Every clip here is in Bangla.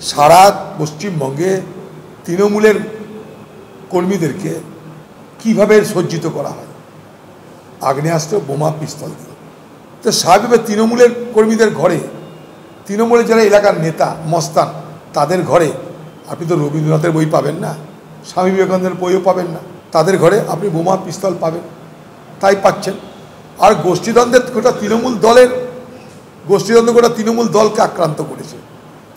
সারা পশ্চিমবঙ্গে তৃণমূলের কর্মীদেরকে কীভাবে সজ্জিত করা হয়, আগ্নেয়াস্ত্র, বোমা, পিস্তল দিয়ে। তো স্বাভাবিকভাবে তৃণমূলের কর্মীদের ঘরে, তৃণমূলের যারা এলাকার নেতা মস্তান, তাদের ঘরে আপনি তো রবীন্দ্রনাথের বই পাবেন না, স্বামী বিবেকানন্দের বইও পাবেন না, তাদের ঘরে আপনি বোমা পিস্তল পাবেন, তাই পাচ্ছেন। আর গোষ্ঠীদ্বন্দ্বের গোটা তৃণমূল দলের গোষ্ঠীদ্বন্দ্ব গোটা তৃণমূল দলকে আক্রান্ত করেছে।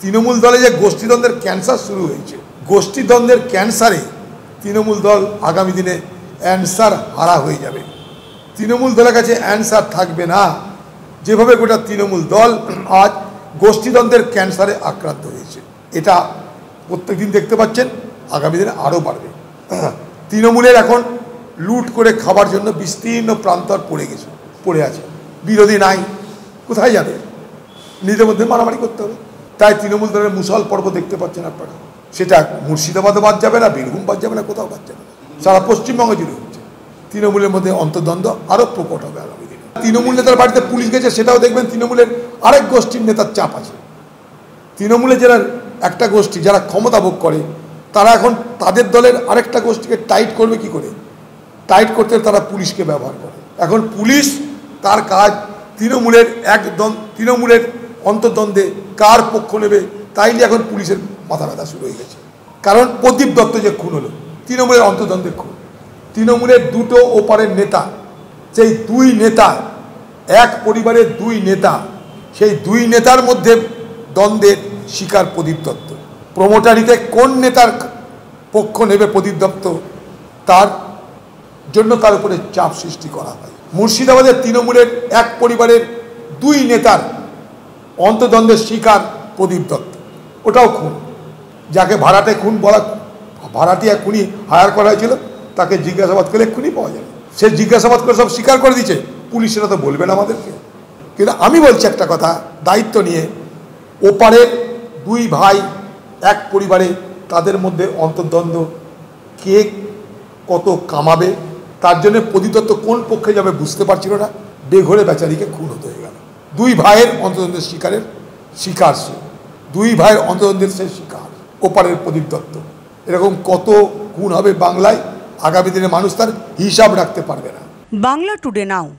তৃণমূল দলে যে গোষ্ঠীদ্বন্দ্বের ক্যান্সার শুরু হয়েছে, গোষ্ঠীদ্বন্দ্বের ক্যান্সারে তৃণমূল দল আগামী দিনে অ্যান্সার হারা হয়ে যাবে। তৃণমূল দলের কাছে অ্যান্সার থাকবে না। যেভাবে গোটা তৃণমূল দল আজ গোষ্ঠীদ্বন্দ্বের ক্যান্সারে আক্রান্ত হয়েছে, এটা প্রত্যেক দিন দেখতে পাচ্ছেন, আগামী দিনে আরও বাড়বে। তৃণমূলের এখন লুট করে খাবার জন্য বিস্তীর্ণ প্রান্তর পড়ে আছে। বিরোধী নাই, কোথায় যাবে? নিজেদের মধ্যে মারামারি করতে হবে। তাই তৃণমূল দলের মুসল পর্ব দেখতে পাচ্ছেন আপনারা। সেটা মুর্শিদাবাদে বাদ যাবে না, বীরভূম বাদ যাবে না, কোথাও বাদ যাবে না, সারা পশ্চিমবঙ্গ জুড়ে হচ্ছে। তৃণমূলের মধ্যে অন্তর্দ্বন্দ্ব আরও প্রকট হবে আগামী দিনে। তৃণমূল নেতার বাড়িতে পুলিশ গেছে, সেটাও দেখবেন তৃণমূলের আরেক গোষ্ঠীর নেতার চাপ আছে। তৃণমূলে যারা একটা গোষ্ঠী যারা ক্ষমতা ভোগ করে, তারা এখন তাদের দলের আরেকটা গোষ্ঠীকে টাইট করবে কি করে? টাইট করতে তারা পুলিশকে ব্যবহার করে। এখন পুলিশ তার কাজ তৃণমূলের অন্তর্দ্বন্দ্বে কার পক্ষ নেবে, তাই নিয়ে এখন পুলিশের মাথা ব্যথা শুরু হয়ে গেছে। কারণ প্রদীপ দত্ত যে খুন হলো, তৃণমূলের অন্তর্দ্বন্দ্বের খুন। তৃণমূলের দুটো ওপারের নেতা, সেই দুই নেতা, এক পরিবারের দুই নেতা, সেই দুই নেতার মধ্যে দ্বন্দ্বের শিকার প্রদীপ দত্ত। প্রমোটারিতে কোন নেতার পক্ষ নেবে প্রদীপ দত্ত, তার জন্য তার উপরে চাপ সৃষ্টি করা হয়। মুর্শিদাবাদের তৃণমূলের এক পরিবারের দুই নেতার অন্তর্দ্বন্দ্বের শিকার প্রদীপ দত্ত, ওটাও খুন। যাকে ভাড়াটে খুন বলা, ভাড়াটিয়া খুনি হায়ার করা হয়েছিল, তাকে জিজ্ঞাসাবাদ করলে খুনি পাওয়া যাবে। সে জিজ্ঞাসাবাদ করে সব স্বীকার করে দিচ্ছে, পুলিশেরা তো বলবে না আমাদেরকে। কিন্তু আমি বলছি একটা কথা দায়িত্ব নিয়ে, ওপারের দুই ভাই এক পরিবারে, তাদের মধ্যে অন্তর্দ্বন্দ্ব, কে কত কামাবে, তার জন্য প্রদীপ দত্ত কোন পক্ষে যাবে বুঝতে পারছিল না। বেঘরে বেচারিকে খুন হতে হয়ে গেল। দুই ভাইয়ের অন্তর্দ্বন্দ্বের শিকার সে, দুই ভাইয়ের অন্তর্দ্বন্দ্বের সে শিকার ওপারের প্রদীপ দত্ত। এরকম কত খুন হবে বাংলায়, আগামী দিনে মানুষ তার হিসাব রাখতে পারবে না। বাংলা টুডে নাও।